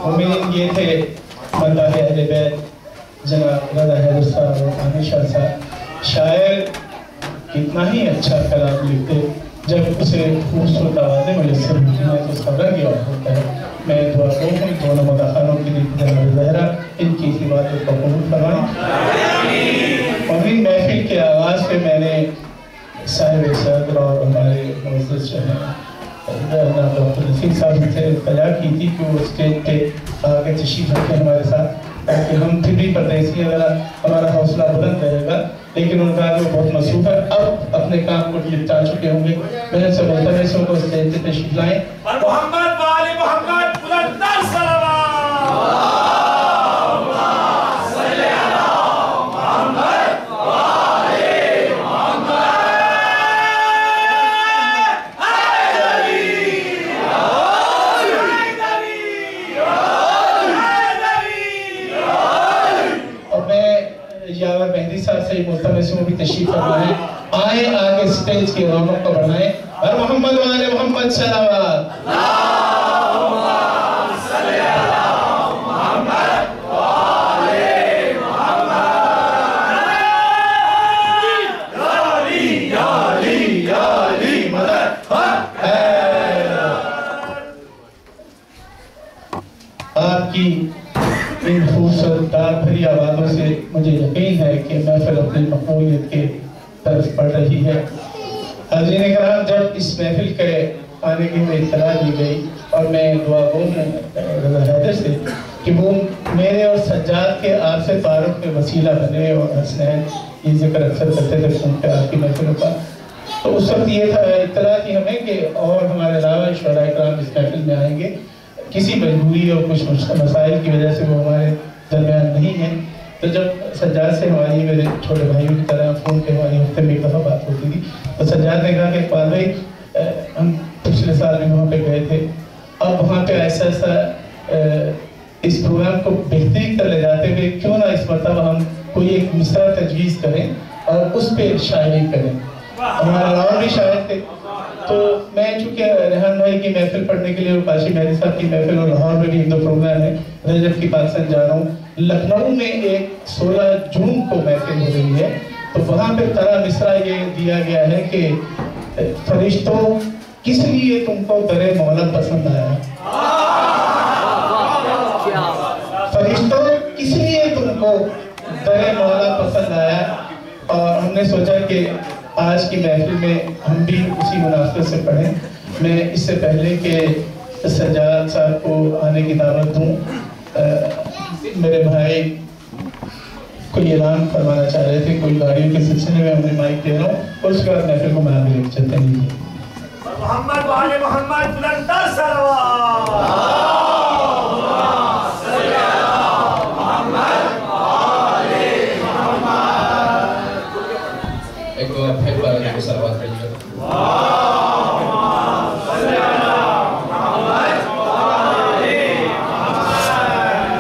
उम्मीद ये थे मदाह अहले बैत जनाब रज़ा हैदर साहब और आमिर शाह साहब शायर कितना ही अच्छा कलाम लिखते जब उसे खूबसूरत आवाज़ें मुयस्सर होती हैं तो उसका रंग और होता है। मैं दुआ गो हूँ दोनों मदाखानों के लिए जनाब ज़हरा इनकी इसी बात को कबूल फरमाएं। और इन महफिल के आवाज़ पे मैंने साहिब सदर और हमारे मोअज़्ज़ज़ जो हैं डॉक्टर नसीम साहब से इत्तला की थी कि वो स्टेज पे आके तशरीफ़ रखें हमारे साथ ताकि हम फिर भी परदेसी अगर हमारा हौसला बुलंद रहेगा, लेकिन उनका वो बहुत मसरूफ़ है, अब अपने काम को निपटा चुके होंगे। मैंने सब मुल्तमसों को स्टेज पे तशरीफ़ लाएं। मुल्तमसों की तशरीफ फरमाएं, आए आगे स्टेज की रौनक को बढ़ाएं। और मोहम्मद वाले मोहम्मद सलावत आपकी इन खूबसूरत तार भरी आवाज़ों से मुझे यकीन है कि महफिल अपनी मकबूलियत के तरफ बढ़ रही है। हाज़रीन इकराम, जब इस महफिल के आने की मुझे इत्तला दी गई और मैं दुआ गो हूँ रज़ा हैदर से कि वो मेरे और सज्जाद के आपसे तारुफ के वसीला बने। और हसनैन ये जिक्र अक्सर करते थे फोन पे आपकी महफिलों का, तो उस वक्त ये था इत्तला थी हमें कि और हमारे अलावा शुहरा इकराम इस महफिल में आएंगे। किसी मजबूरी और कुछ मसाइल की वजह से वो हमारे दरमियान नहीं है। तो जब सज्जाद से हमारी मेरे छोटे भाइयों की तरह फ़ोन पे हमारी हफ्ते में एक दफ़ा बात होती थी, तो सज्जाद ने कहा कि इकबाल भाई हम पिछले साल भी वहाँ पे गए थे, अब वहाँ पे ऐसा इस प्रोग्राम को बेहतरीन कर ले जाते हुए क्यों ना इस मरतबा हम कोई एक मिसरा तजवीज़ करें और उस पर शायरी करें। हमारे अलावा भी शायर थे, तो मैं चूँकि रेहान भाई की महफिल पढ़ने के लिए और काशी मेहदी साहब की महफिल और लाहौर में भी एक दो प्रोग्राम है, रजब की पाकिस्तान जा रहा हूँ। लखनऊ में एक 16 जून को महफिल हो रही है, तो वहाँ पे तरह मिसरा ये दिया गया है कि फरिश्तों किस लिए तुमको दरे मौला पसंद आया, फरिश्तों किस लिए तुमको दरे मौला पसंद आया। और हमने सोचा कि आज की महफिल में हम भी उसी मुनासिबत से पढ़ें। मैं इससे पहले कि सज्जाद साहब को आने की दावत दूँ, मेरे भाई कोई ऐलान फरमाना चाह रहे थे, कोई गाड़ियों के सिलसिले में हमने माइक दे रहा हूँ, और उसके बाद महफिल को मैं आगे लेकर चलते हैं। मोहम्मद वाले मोहम्मद बुलंद सलावत।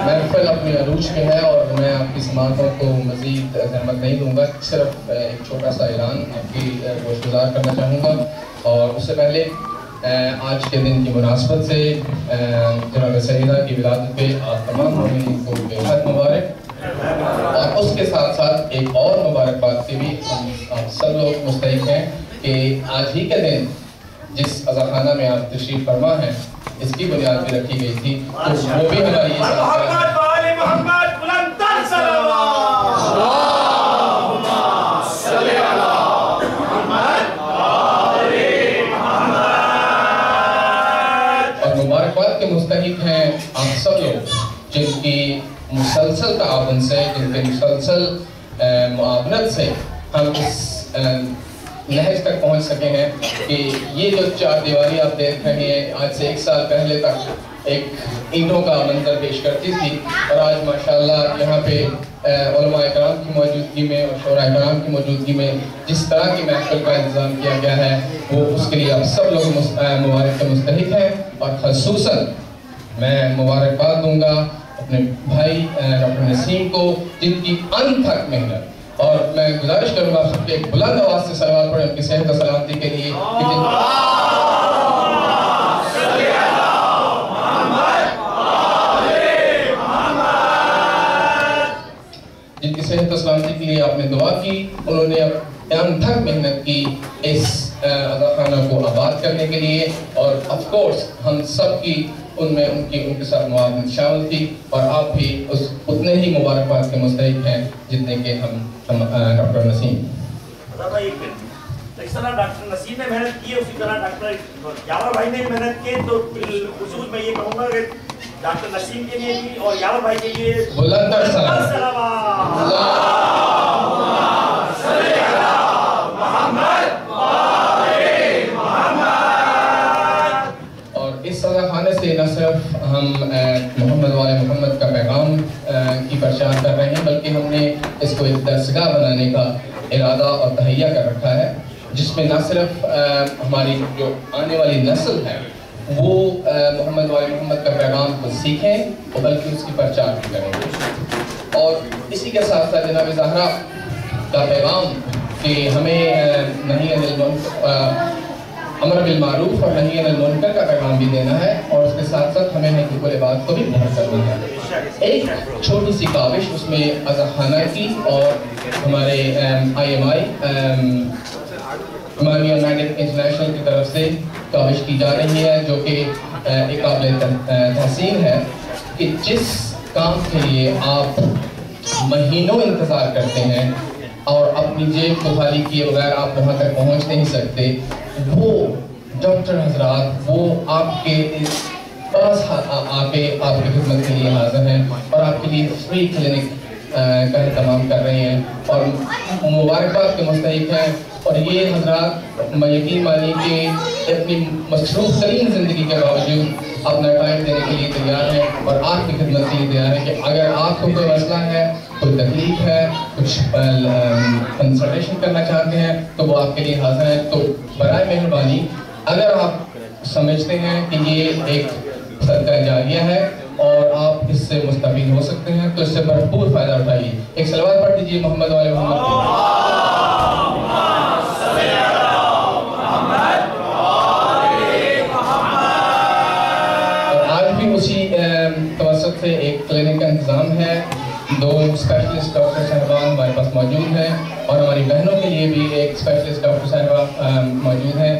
महफिल अपनी अरूज में है और मैं आपकी समातों को मज़ीद ज़हमत नहीं दूंगा, सिर्फ एक छोटा सा ऐलान आपकी गोशगुजार करना चाहूँगा। और उससे पहले आज के दिन की मुनासबत से जनाब सईदा की विलादत पे आप तमाम मोमिनीन को बेहद मुबारक, और उसके साथ साथ एक और मुबारकबाद की भी हम सब लोग मुस्तहिक हैं कि आज ही के दिन जिस अज़ाखाना में आप तशरीफ़ फरमा हैं इसकी बुनियाद भी रखी गई थी, तो वो भी हमारी और मुबारकबाद के मुस्तहिक हैं आप सब लोग जिनकी मुसलसल ताउन से, जिनके मुसलसल मुआवनत से हम इस नहज तक पहुंच सके हैं कि ये जो चार दीवारी आप देख रहे हैं आज से 1 साल पहले तक एक ईंटों का मंजर पेश करती थी, और आज माशाल्लाह यहाँ पे उलमा इकराम की मौजूदगी में और शोरा इकराम की मौजूदगी में जिस तरह की महफिल का इंतज़ाम किया गया है वो उसके लिए आप सब लोग मुबारक के मुस्तहिक हैं। और ख़ुसूसन मैं मुबारकबाद दूँगा अपने भाई डॉक्टर नसीम को जिनकी अनथक मेहनत, और मैं गुजारिश करूँगा आप सबके एक बुलंद आवाज़ से सलावत पढ़ें उनकी सेहत और सलामती के लिए। सेहत सलामती के लिए आपने दुआ की, उन्होंने अनथक मेहनत की इस अज़ाखाना को आबाद करने के लिए, और ऑफ कोर्स हम सब की उनमें उनके साथ मुआवनत शामिल थी, और आप भी उतने ही मुबारकबाद के मुस्तहिक हैं जितने के हम डॉक्टर नसीम। इस तरह डॉक्टर नसीम ने मेहनत की है, उसी तरह डॉक्टर यावर भाई ने मेहनत की, तो खुसूस मैं ये कहूँगा कि डॉक्टर नसीम के लिए भी और यावर भाई के लिए बुलंद खाने से न सिर्फ हम मोहम्मद वाले मोहम्मद का पैगाम की प्रचार कर रहे हैं, बल्कि हमने इसको एक दरसगाह बनाने का इरादा और तहैया कर रखा है, जिसमें न सिर्फ हमारी जो आने वाली नस्ल है वो मोहम्मद वाले मोहम्मद का पैगाम को सीखें, बल्कि उसकी प्रचार भी करेंगे। और इसी के साथ साथ जनाब ज़हरा का पैगाम कि हमें अमर बिल मारूफ और नही अनिल मुनकर का पैगाम भी देना है, और उसके साथ साथ हमें हक़ूक़ुल इबाद को भी पूरा करना है। एक छोटी सी काविश उसमें अज़ाखाना की और हमारे IMI इमामिया यूनाइटेड इंटरनेशनल की तरफ से काविश की जा रही है, जो कि एक काबिल तहसीन है कि जिस काम के लिए आप महीनों इंतज़ार करते हैं और अपनी जेब को खाली किए बगैर आप वहाँ तक पहुँच नहीं सकते, वो डॉक्टर हजरात वो आपके पास आके आपकी खिदमत के लिए हाजिर हैं और आपके लिए फ्री क्लिनिक का इंतजाम कर रहे हैं और मुबारकबाद के मुस्तहिक हैं। और ये हजरात यकीन मानिए कि अपनी मसरूफ़ तरीन ज़िंदगी के बावजूद अपना टाइम देने के लिए तैयार है और आपकी खिदमत के लिए तैयार है कि अगर आपको कोई मसला है, कोई तकलीफ है, कुछ कंसल्टेशन करना चाहते हैं तो वो आपके लिए हाजिर है। तो बराए मेहरबानी अगर आप समझते हैं कि ये एक सदका जारिया है और आप इससे मुस्तफीद हो सकते हैं तो इससे भरपूर फ़ायदा उठाइए। एक सलवात पढ़ दीजिए मोहम्मद वाले मोहम्मद। उसी तवसत से एक क्लिनिक का इंतज़ाम है, 2 स्पेशलिस्ट डॉक्टर साहबान हमारे पास मौजूद हैं और हमारी बहनों के लिए भी एक स्पेशलिस्ट डॉक्टर साहबा मौजूद हैं।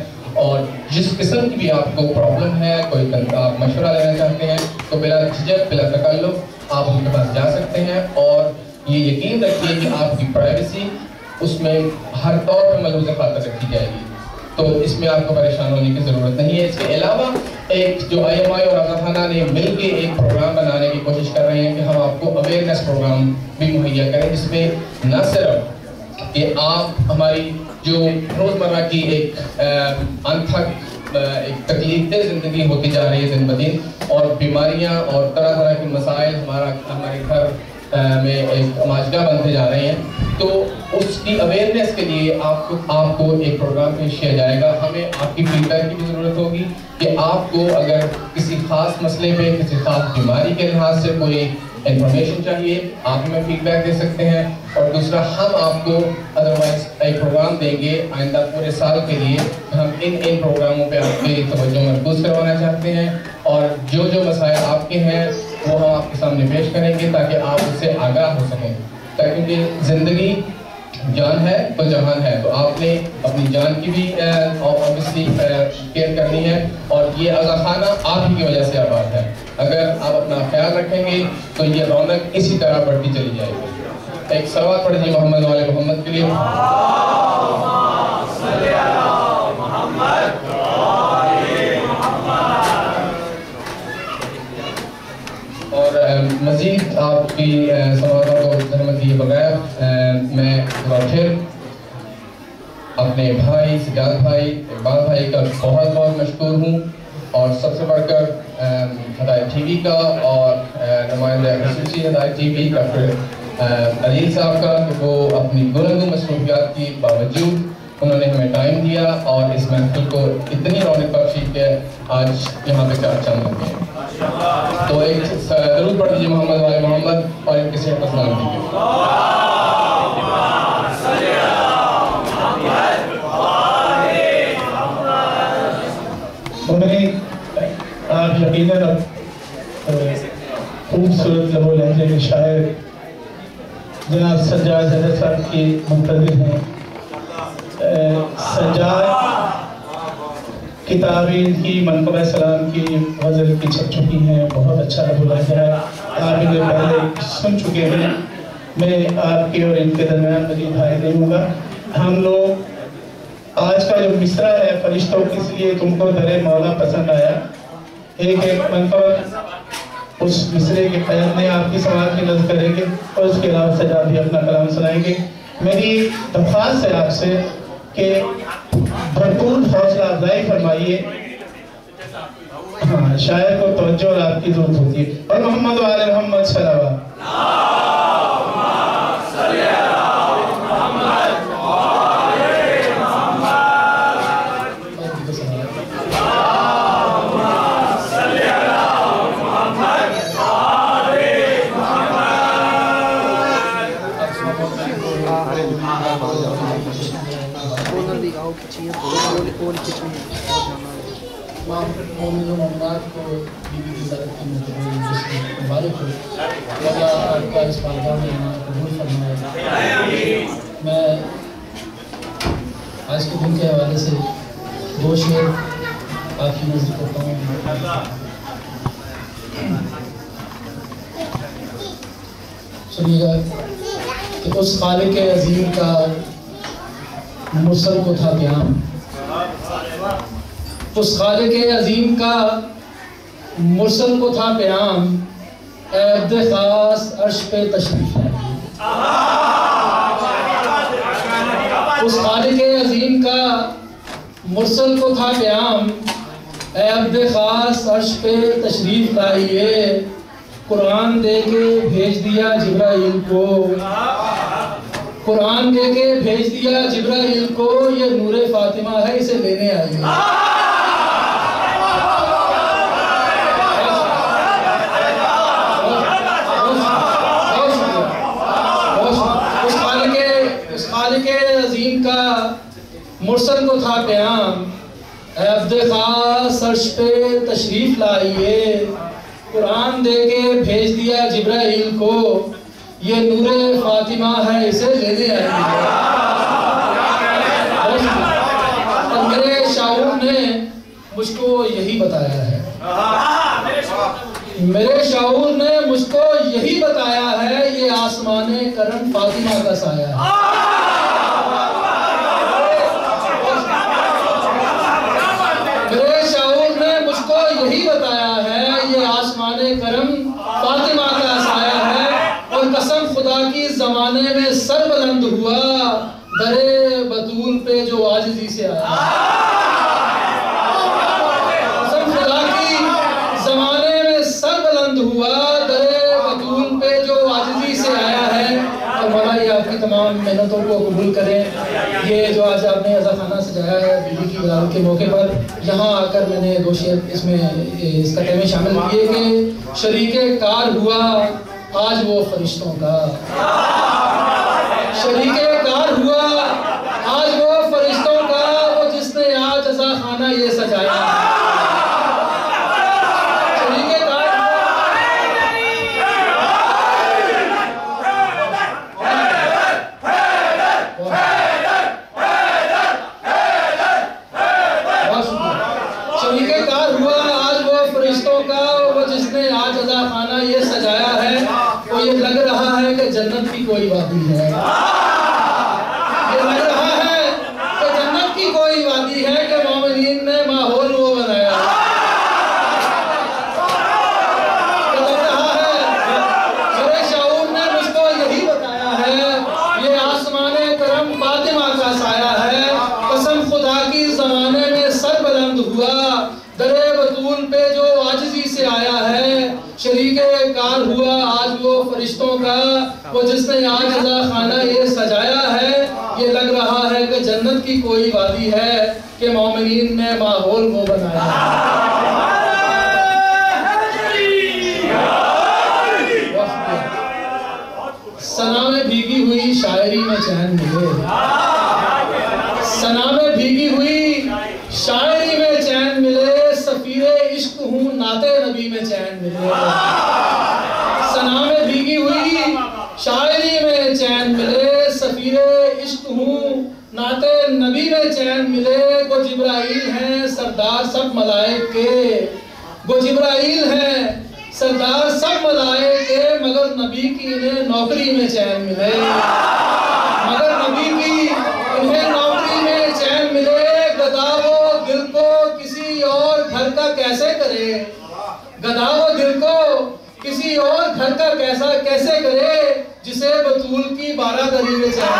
और जिस किस्म की भी आपको प्रॉब्लम है, कोई आप मशवरा लेना चाहते हैं तो बिला झिझक बिला तकल्लुफ़ आप उनके पास जा सकते हैं। और ये यकीन रखिए कि आपकी प्राइवेसी उसमें हर तौर पर मलूज़ खातर रखी जाएगी, तो इसमें आपको परेशान होने की ज़रूरत नहीं है। इसके अलावा एक जो IMI और अज़ाखाना ने मिलकर एक प्रोग्राम बनाने की कोशिश कर रहे हैं कि हम आपको अवेयरनेस प्रोग्राम भी मुहैया करें, जिसमें न सिर्फ कि आप हमारी जो रोज़मर्रा की एक अनथक एक तकलीफ़देह ज़िंदगी होती जा रही है दिन ब दिन, और बीमारियाँ और तरह तरह के मसाइल हमारे घर में एक माजगा बनते जा रहे हैं, तो उसकी अवेयरनेस के लिए आपको एक प्रोग्राम पेश किया जाएगा। हमें आपकी फीडबैक की भी ज़रूरत होगी कि आपको अगर किसी ख़ास मसले पे, किसी ख़ास बीमारी के लिहाज से कोई इंफॉर्मेशन चाहिए, आप हमें फीडबैक दे सकते हैं। और दूसरा, हम आपको अदरवाइज एक प्रोग्राम देंगे आइंदा पूरे साल के लिए, हम इन प्रोग्रामों पे आपकी तवज्जो मरकूज़ करवाना चाहते हैं और जो मसाइल आपके हैं वो हम आपके सामने पेश करेंगे ताकि आप उससे आगाह हो सकें। क्योंकि ज़िंदगी जान है तो जहान है, तो आपने अपनी जान की भी ऑब्वियसली केयर करनी है, और ये अज़ाखाना आप ही की वजह से आबाद है। अगर आप अपना ख्याल रखेंगे तो ये रौनक इसी तरह बढ़ती चली जाएगी। एक सवाल पढ़िए मोहम्मद वाले मोहम्मद के लिए। और मज़ीद आपकी सवालों को जहमत दिए बगैर मैं फिर अपने भाई सिजाद भाई इकबाल भाई का बहुत बहुत मशकूर हूँ, और सबसे बढ़कर हदायत TV का और नुमाइंदा खसूसी हदायत TV डॉक्टर अलील साहब का कि वो अपनी गुनगुन मसरूफियात की बावजूद उन्होंने हमें टाइम दिया और इस महफिल को इतनी रौनक बख्शी कि आज यहाँ पे 4 चांद लगे हैं। तो एक जरूर पढ़ दीजिए मोहम्मद वाले मोहम्मद और इनके सेहत का सलाम दीजिए। आप यकीनन खूबसूरत लबो लहजे के शायर जनाब सज्जाद हैदर साहब के मुंतज़िर हैं। सज्जाद किताबें इनकी मनक़बा सलाम की गज़ल की छप चुकी हैं, बहुत अच्छा बुलंद है, आप इन्हें पहले सुन चुके हैं। मैं आपके और इनके दरमियान मज़ीद भाई नहीं होगा। हम लोग आज का जो मिसरा है फरिश्तों किस लिए तुमको दरे मौला पसंद आया, एक मनक़बा उस मिसरे के क़याम में आपकी समाज की नज़र करेंगे और उसके अलावा सज्जाद भी अपना कलाम सुनाएंगे। मेरी दरख्वास्त है आपसे कि भरपूर हौसला अफजाई फरमाइए। हाँ, शायर को तवज्जो और आपकी ज़रूरत होती है। और मोहम्मद वाले मोहम्मद सल्लल्लाहु मैं आज के दिन के हवाले से दो शेर आपकी नज़र करता हूँ। सुनिएगा कि उस खालिक अज़ीम का मुर्सल को था प्याम, उस खालिक अज़ीम का मुर्सल को था प्याम, अब्द खास अर्श पे तशरीफ लाए। उस खालिक अज़ीम का मुर्सल को था प्याम, अब्द खास अर्श पे तशरीफ लाइए। कुरान दे के भेज दिया जिब्राइल को, कुरान दे के भेज दिया जिब्राइल को, ये नूरे फातिमा है, इसे लेने आइए। मुर्सल को था प्याम, अब्द खास अर्श पे तशरीफ लाइए। कुरान दे के भेज दिया जिब्राइल को, ये नूरे फातिमा है, इसे लेने आइए। और मेरे शाऊर ने मुझको यही बताया है, मेरे शाऊर ने मुझको यही बताया है, ये आसमाने करम फातिमा का साया है। यही बताया है, ये आसमाने करम फातिमा का साया है। और कसम खुदा की ज़माने में सर बुलंद हुआ, दरे बतूल पे जो आजिज़ी से आया। कसम खुदा की ज़माने में सर बुलंद हुआ, दरे बतूल पे जो आजिज़ी से आया है। और मौला ये आपकी तमाम मेहनतों को कबूल करें। ये जो आज आपने अज़ा खाना सजाया है बीवी की विलादत के मौके पर, यहाँ आकर मैंने दो शेर इसमें इसका तय में शामिल किए कि शरीके कार हुआ आज वो फरिश्तों का, शरीके कार हुआ आज वो फरिश्तों का, वो जिसने आज अज़ा खाना ये सजाया। जन्नत की कोई वादी है, ये लग रहा है कि जन्नत की कोई वादी है कि मोमिनीन ने माहौल वो बनाया। तो लग रहा है मेरे शाऊर ने मुझको यही बताया है, ये आसमाने करम फातिमा का साया है। कसम खुदा की ज़माने में सर बुलंद हुआ, दरे बतूल पे जो आजिज़ी से आया है। शरीके कार हुआ आज वो फरिश्तों का, वो जिसने आज अज़ा खाना ये सजाया है। ये लग रहा है कि जन्नत की कोई वादी है कि मोमिनीन ने माहौल वो बनाया है। सना में भीगी हुई शायरी में चैन मिले, सना में भीगी हुई शायरी में चैन मिले, सफीरे इश्क हूँ नाते नबी में चैन मिले। सना में भीगी हुई शायरी में में चैन मिले, गो जिब्राइल हैं सरदार सब मलाइक के, गो जिब्राइल हैं सरदार सब मलाइक के, मगर नबी की इन्हें नौकरी में चैन मिले, मगर नबी की इन्हें नौकरी में चैन मिले। गदा वो दिल को किसी और घर का कैसे करे, गदा वो दिल को किसी और घर का कैसे करे, जिसे बतूल की बारादरी में चैन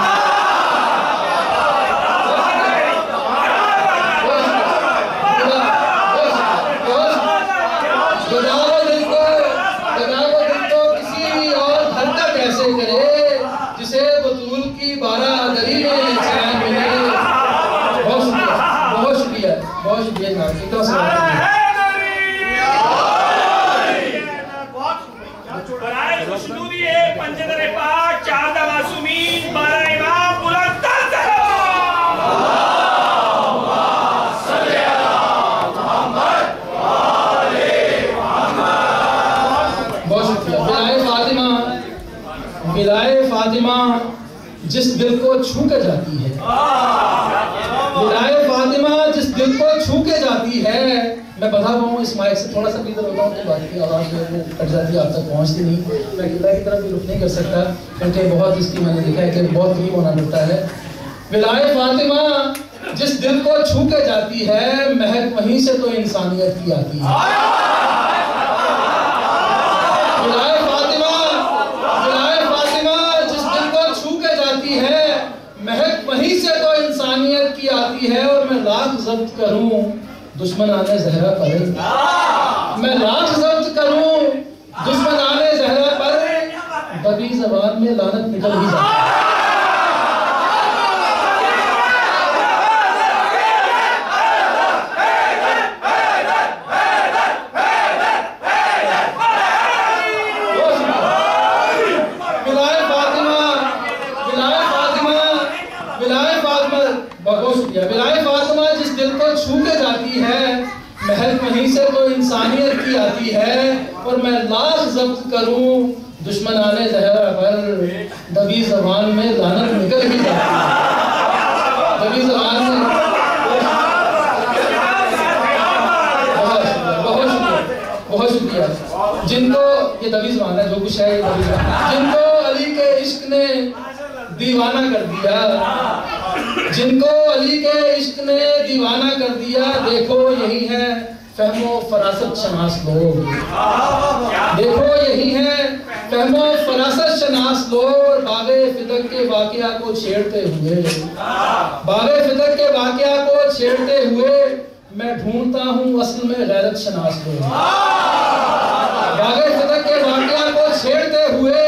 करे, जिसे बतूल की बारादरी में चैन मिले। बहुत शुक्रिया बहुत शुक्रिया विलाए फातिमा जिस दिल को छू के जाती है, विलाए फातिमा जिस दिल को छू के जाती है। मैं बता रहा हूँ इस माइक से थोड़ा सा भी इधर होता हूँ तो बात की आवाज़ जो है वो कट जाती है, आप तक पहुँचती नहीं। मैं किला की तरफ भी रुख नहीं कर सकता क्योंकि बहुत इसकी मैंने देखा है कि बहुत करीब होना पड़ता है। विलाए फातिमा जिस दिल को छू के जाती है, महक वहीं से तो इंसानियत की आती है। विलाए फातिमा जिस दिल को छू के जाती है, महक वहीं से तो इंसानियत की आती है। और मैं लाख जब्त करूं दुश्मन आने जहरा पर, मैं लाख जब्त करूं दुश्मन आने जहरा पर, दबी जबान में लानत निकल ही जाती है। विलाए फातिमा जिस दिल को छू के जाती है, महक वहीं से तो इंसानियत की आती है। और मैं लाख जब्त करूं दुश्मन आने जहरा पर, दबी जबान में लानत निकल ही जाती है। दबी जबान में बहुत शुक्रिया जिनको ये दबी जबान है, जो कुछ है ये दबी जबान, जिनको अली के इश्क ने दीवाना कर दिया, जिनको अली के इश्क ने दीवाना कर दिया। देखो यही है फहमो फरासत शनास लोग, देखो यही है फहमो फरासत शनास लोग। बागे फिदक के वाकया को छेड़ते हुए, बागे फिदक के वाकया को छेड़ते हुए, मैं ढूंढता हूँ असल में गैरत शनास लोग। बागे फिदक के वाकया को छेड़ते हुए,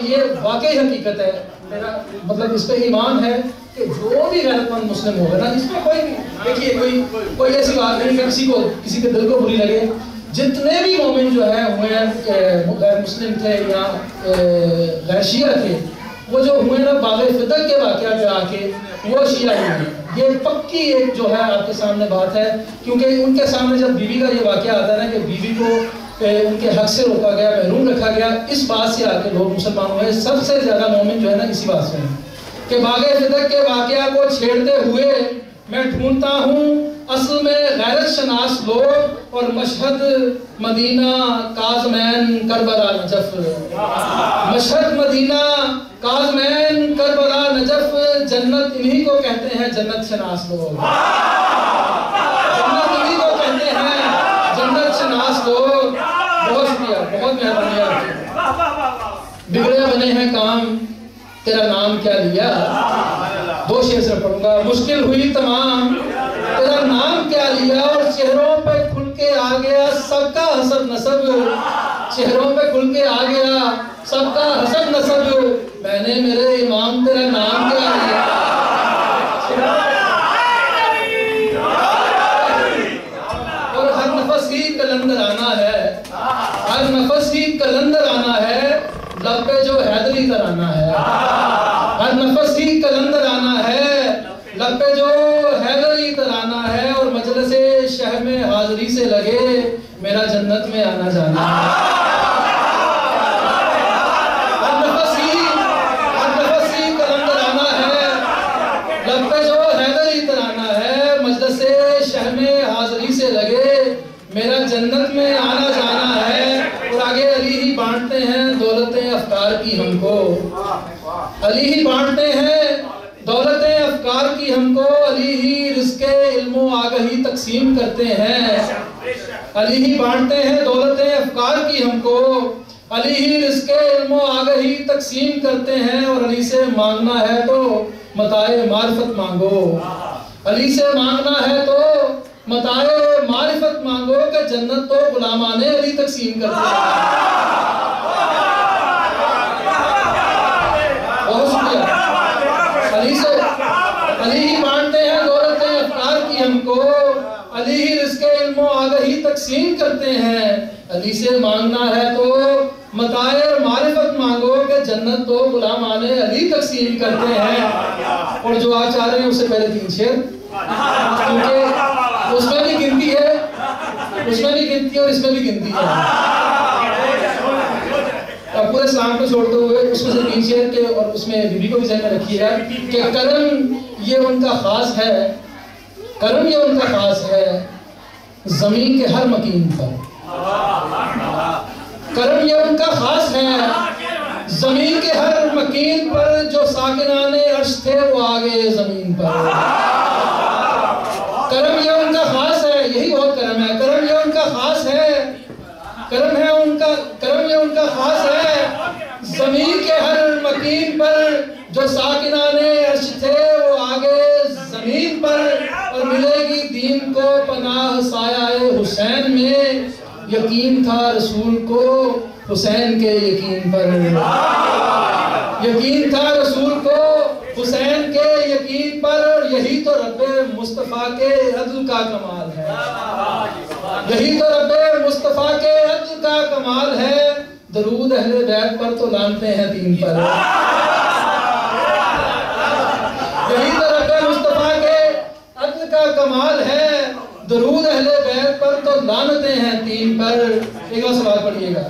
ये वाकई हकीकत है, मेरा मतलब इस पे ईमान है कि जो भी गैरतमंद मुस्लिम होगा ना, इसमें कोई देखिए कोई ऐसी बात नहीं कि किसी के दिल को बुरी लगे। जितने भी मोमिन जो है हुए गैर मुस्लिम थे या गैर शिया थे, वो जो हुए ना बागे फिदक के वाकया पे आके वो शिया हुए। ये पक्की एक जो है आपके सामने बात है, क्योंकि उनके सामने जब बीवी का ये वाकया आता है ना कि बीवी को उनके हक से रोका गया, महरूम रखा गया, इस बात से आके लोग मुसलमान हुए। सबसे ज्यादा मोमिन जो है ना इसी बात से है कि बागे फिदक के वाकया को छेड़ते हुए मैं ढूंढता हूँ असल में गैरत शनास लोग। और Mashhad Medina Kazmain Karbala Najaf, Mashhad Medina Kazmain Karbala Najaf, जन्नत इन्हीं को कहते हैं जन्नत शनास लोग, जन्नत इन्हीं को कहते हैं जन्नत शनास लोग। बहुत शुक्रिया, बहुत मेहरबानी आपकी। बिगड़े बने हैं काम, तेरा नाम क्या लिया। दो शेर से पढ़ूंगा। मुश्किल हुई तमाम, तेरा नाम क्या लिया। और चेहरों पे खुल के आ गया सबका हसब नसब, चेहरों पे खुल के आ गया सबका हसब नसब। मैंने मेरे इमाम तेरा नाम क्या लिया। और हर नफस ही कलंदर आना है, हर नफस ही कलंदर आना है, लब पे जो हैदरी तराना है। हर नफस ही कलंदर आना है, लब पे जो हैदरी तराना है। और मजलिसे शह में हाजरी से लगे मेरा जन्नत में आना जाना है। हर नफस ही कलंदर आना है, लब पे जो हैदरी बांटते हैं दौलतें अफकार की हमको, अली ही बांटते हैं दौलतें अफकार की हमको, अली ही रिज़्क़े इल्मो आगही तकसीम करते हैं, अली ही बांटते हैं दौलतें अफकार की हमको, अली ही रिज़्क़े इल्मो आगही तकसीम करते हैं। और अली से मांगना है तो मताए मारिफत मांगो, अली से मांगना है तो मताए मारिफत मांगो, कि जन्नत तो गुलामाने अली तकसीम करते हैं। बहुत शुक्रिया। अली ही बांटते हैं दौलतें अफकार की हमको, अली ही रिज़्क़े इल्मो आगही तकसीम करते हैं। अली से मांगना है तो मताए मारिफत मांगो, कि जन्नत तो गुलामाने अली तकसीम करते हैं। और जो आज चाह रहे हैं उससे पहले 3 शेर, क्योंकि उसमें भी गिनती है, उसमें भी गिनती है और इसमें भी गिनती है। अब पूरे इस्लाम को छोड़ते हुए उसमें से 3 शेर के, और उसमें बीबी को भी ज़हन में रखिएगा कि करम ये उनका खास है, करम ये उनका खास है ज़मीन के हर मकीन पर, करम ये उनका खास है ज़मीन के हर मकीन पर, जो साकिनाने अर्श थे वो आ गए ज़मीन पर। करम ये उनका खास है, यही बहुत करम है, करम ये उनका खास है, करम है उनका, करम ये उनका खास है ज़मीन के हर मकीन पर, जो साकिनाने अर्श थे वो आ गए ज़मीन पर। और मिलेगी दीन को पनाह साया हुसैन में, यकीन था रसूल को हुसैन के यकीन पर, यकीन था रसूल को हुसैन के यकीन पर। यही तो रब्बे मुस्तफ़ा के अदल का कमाल है, यही तो रब्बे मुस्तफ़ा के अदल का कमाल है। दरूद अहले बैत पर तो लानते हैं दीन पर, यही तो रब्बे मुस्तफ़ा के अदल का कमाल है। दरूद अहले बैत पर तो लानते हैं दीन पर। एक और सवाल पढ़िएगा।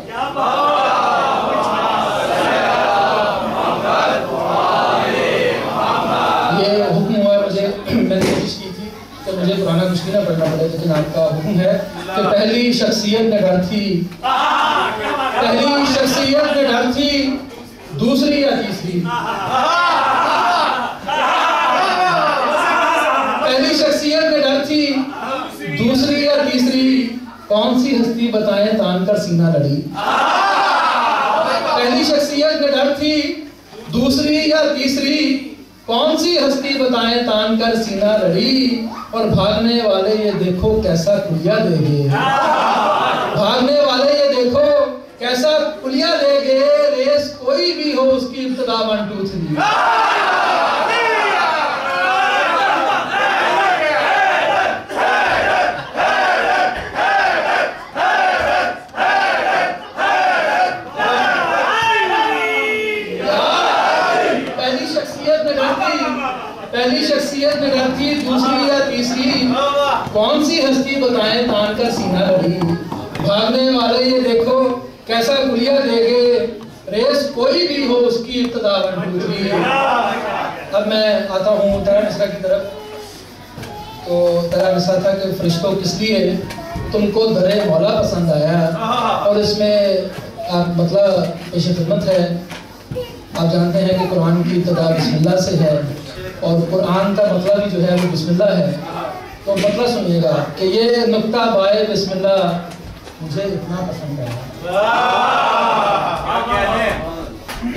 ये हुक्म हुआ मुझे, मैंने कोशिश की थी कि मुझे पुराना कुछ भी ना पढ़ना पड़े, लेकिन आपका हुक्म है कि पहली शख्सियत में डर थी, पहली शख्सियत में डर थी, दूसरी या तीसरी? पहली शख्सियत में डर थी, दूसरी या तीसरी? कौन सी हस्ती बताएं तान कर सीना लड़ी? पहली शख्सियत में डर थी, दूसरी या तीसरी? कौन सी हस्ती बताएं तान कर सीना लड़ी? और भागने वाले ये देखो कैसा पुलिया देंगे, भागने वाले ये देखो कैसा पुलिया देंगे, रेस कोई भी हो उसकी इब्तिदा 1 2 3। पहली शख्सियत में डर थी, दूसरी या तीसरी? कौन सी हस्ती बताएं तान कर सीना लड़ी? भागने वाले ये देखो कैसा पुलिया देंगे, रेस कोई भी हो उसकी इब्तिदा 1 2 3। अब मैं आता हूँ दरा मिसरा की तरफ। तो दरा मिसरा था कि फरिश्तों किस लिए तुमको दरे मौला पसंद आया, और इसमें आप मतलब पेश खिदमत है। आप जानते हैं कि कुरान की इब्तिदा बिस्मिल्लाह से है, और कुरान का मतलब ही जो है वो बिस्मिल्लाह है। तो मतलब सुनिएगा कि ये नुक्ता बाए बिस्मिल्लाह मुझे इतना पसंद है,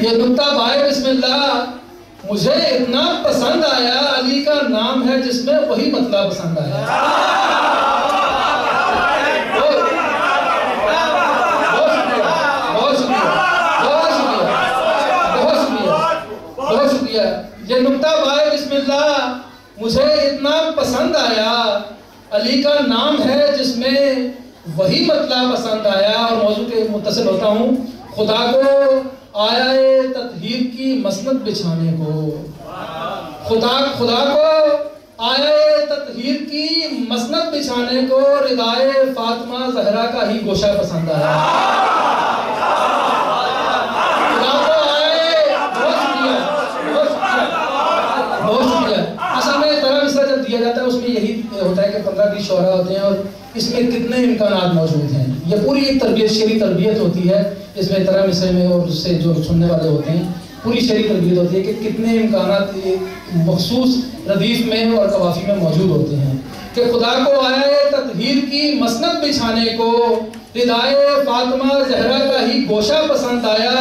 ये नुक्ता बाए बिस्मिल्लाह मुझे इतना पसंद आया, अली का नाम है जिसमें वही मतलब पसंद आया। बहुत शुक्रिया। ये नुक्ता बाए बिस्मिल्लाह मुझे इतना पसंद आया, अली का नाम है जिसमें वही मतलब पसंद आया। और मौजू के मुत्तसिल होता हूँ, खुदा को आया तत्हीर की मसनद बिछाने को, खुदा को आया तत्हीर की मसनद बिछाने को, रिदाए फातिमा ज़हरा का ही गोशा पसंद आया। खुदा को बहुत शुक्रिया। असल में तरह मिसरा जब दिया जाता है उसमें यही होता है कि 15-20 शोरा होते हैं और इसमें कितने इम्कानात मौजूद हैं। ये पूरी एक तरबियत, शेरी तरबियत होती है। इसमें एहतराम हिस्से में और उससे जो सुनने वाले होते हैं पूरी शेरी तरबियत होती है कि कितने इम्कानात मखसूस रदीफ में और कवाफी में मौजूद होते हैं कि खुदा को आया तत्हीर की मसनद बिछाने को रिदाए फातिमा जहरा का ही गोशा पसंद आया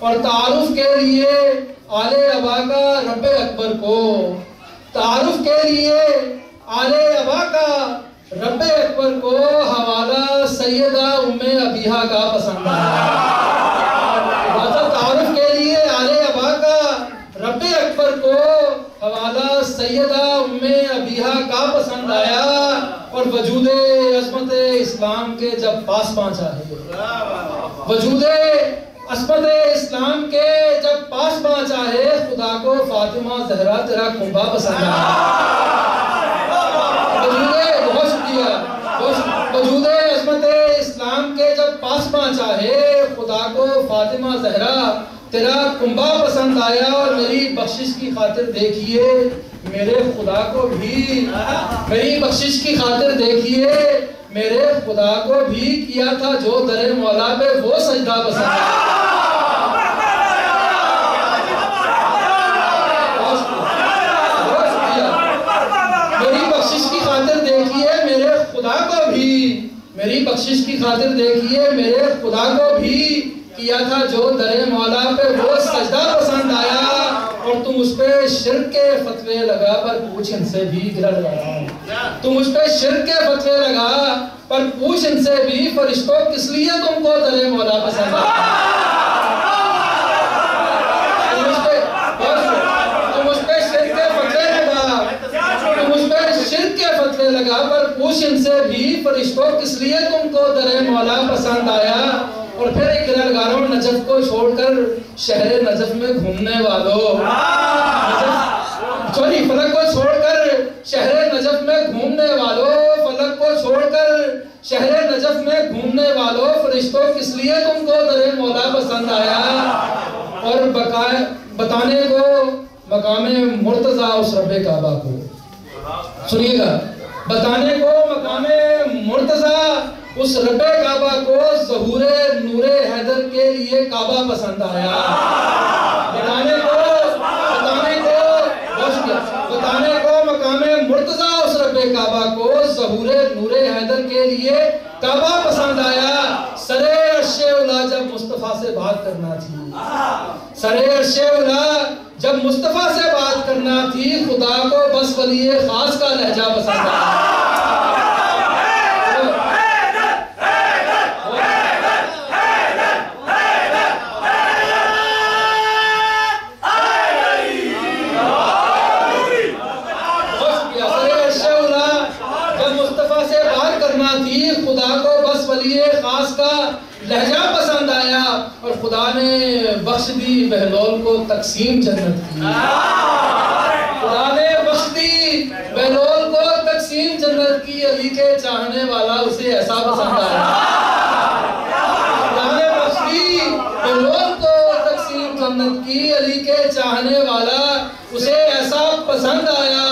और तारुफ के लिए आले अबा का रब्बे अकबर को, तारुफ के लिए आले अबा का रब्बे अकबर को हवाला सैयदा उम्मे अबीहा का पसंद आया। तारुफ के लिए आले अबा का रब्बे अकबर को हवाला सैयदा उम्मे अबीहा का पसंद आया और वजूदे अज़मत इस्लाम के जब पास पहुंचा है, वजूदे अज़मत इस्लाम के जब पास पहुंचा है, खुदा को फातिमा ज़हरा तेरा कुंबा पसंद आया। बहुत शुक्रिया। वजूदे अज़मत इस्लाम के जब पास पहुंचा है, खुदा को फातिमा ज़हरा तेरा कुंबा पसंद आया और मेरी बख्शिश की खातिर देखिए मेरे खुदा को भी, मेरी बख्शिश की खातिर देखिए मेरे खुदा को भी किया था जो दरे मौला पे वो सजदा पसंद आया। मेरी बख्शिश की खातिर देखिए मेरे खुदा को भी, मेरी बख्शिश की खातिर देखिए मेरे खुदा को भी किया था जो दरे मौला पे वो सजदा पसंद आया और तुम उस पे शिर्क के फतवे लगा पर पूछ इनसे भी गिरा लगा, तुम उस पे शिर्क के फतवे लगा पर पूछ इनसे भी फरिश्तों किस लिए तुमको दरे मौला पसंद आया। तुम उस पे शिर्क के फतवे लगा, तुम उस पे शिर्क के फतवे लगा पर पूछ इनसे भी फरिश्तों किस लिए तुमको दरे मौला पसंद आया। और फिर एक गिरा लगा रहा हूँ, नजफ को छोड़कर शहर नजफ में घूमने वालों, सॉरी फलक को छोड़कर शहर नजफ में घूमने वालों, फलक को छोड़कर शहर नजफ में घूमने वालों, फरिश्तों किस लिए तुमको दरे मौला पसंद आया। और बताने को मकामे मुर्तजा उस रब्बे काबा को, सुनिएगा, बताने को मकामे मुर्तजा उस रब्बे काबा को ज़हूरे नूरे हैदर के लिए काबा पसंद आया। बताने को मकामे मुर्तजा उस रब्बे काबा को ज़हूरे नूरे हैदर के लिए काबा पसंद आया। सरे अर्शे उला जब मुस्तफ़ा से बात करना थी, सरे अर्शे उला जब मुस्तफ़ा से बात करना थी, खुदा को बस वलीए खास का लहजा पसंद आया। खुदा को बस वलीए खास का लहजा पसंद आया और खुदा ने बख्श दी बहलोल को तकसीम जन्नत की, खुदा ने बख्श दी बहलोल को तकसीम जन्नत की। अली के चाहने वाला उसे ऐसा पसंद आया, खुदा ने बख्श दी बहलोल को तकसीम जन्नत की। अली के चाहने वाला उसे ऐसा पसंद आया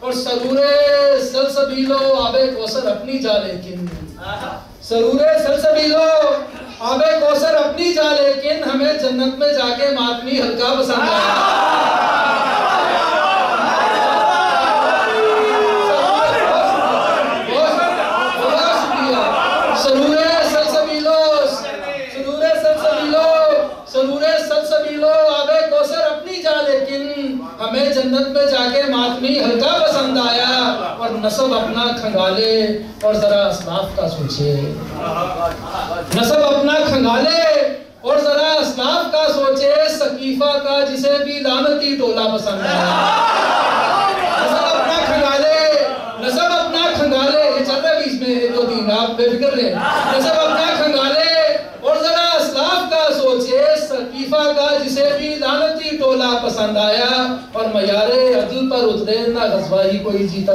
और सरूरे सलसबीलो आबे कौसर अपनी जा, लेकिन सरूरे सलसबीलो आबे कौसर अपनी जा, लेकिन हमें जन्नत में जाके मातमी हल्का पसंद आया। सरूरे सलसबीलो, सरूरे सलसबीलो, सरूरे सलसबीलो आबे कौसर अपनी जा, लेकिन हमें जन्नत में जाके मातमी हल्का पसंद आया। और नसब अपना खंगाले और जरा असलाफ का सोचे, नसब अपना खंगाले और जरा असलाफ का सोचे, सकीफा का जिसे भी लानती टोला पसंद आया। नसब अपना खंगाले, नसब अपना खंगाले, ये चल रहा है बीच में दो तीन, आप बेफिक्र रहे। नसब अपना खंगाले और जरा असलाफ का सोचे, सकीफा का जिसे भी लानती टोला पसंद आया। और मयारे अदल पर उतरे ना गज़वा ही कोई जीता,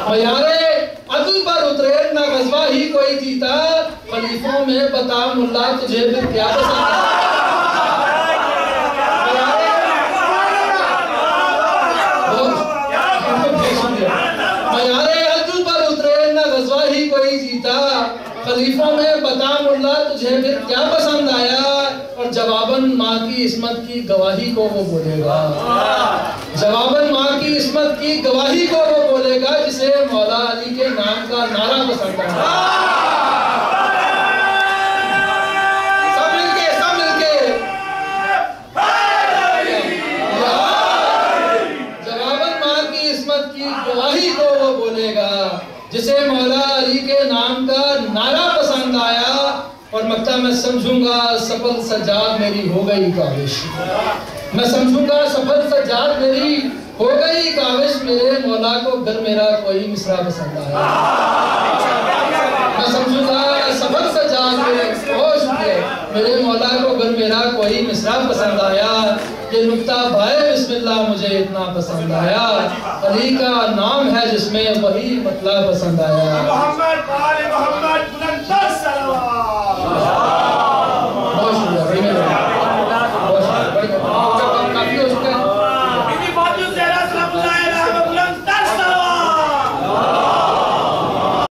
मयारे अदल पर उतरे ना गज़वा ही कोई जीता। खलीफों में बता मुल्ला तुझे फिर क्या पसंद मयारे अदल पर उतरे ना गज़वा ही कोई जीता। खलीफों क्या पसंद आया, और जवाबन माँ की इस्मत की गवाही को वो बोलेगा। जवाबन माँ की इस्मत की गवाही को वो बोलेगा जिसे मौला अली के नाम का नारा पसंद आया। गवाही को वो बोलेगा जिसे मौला अली के नाम का नारा पसंद आया, और मक्ता मैं समझूंगा सफल सजाद मेरी हो गई काविश। मैं समझूंगा सफल सजाद मेरी हो गई काविश, मेरे मौला को घर मेरा कोई मिसरा पसंद आया। मैं समझूंगा सफल सजाद मेरे मौला को घर मेरा कोई मिसरा पसंद आया। ये नुक्ता भाई बिस्मिल्लाह मुझे इतना पसंद आया, अली का नाम है जिसमें वही मतलब पसंद आया।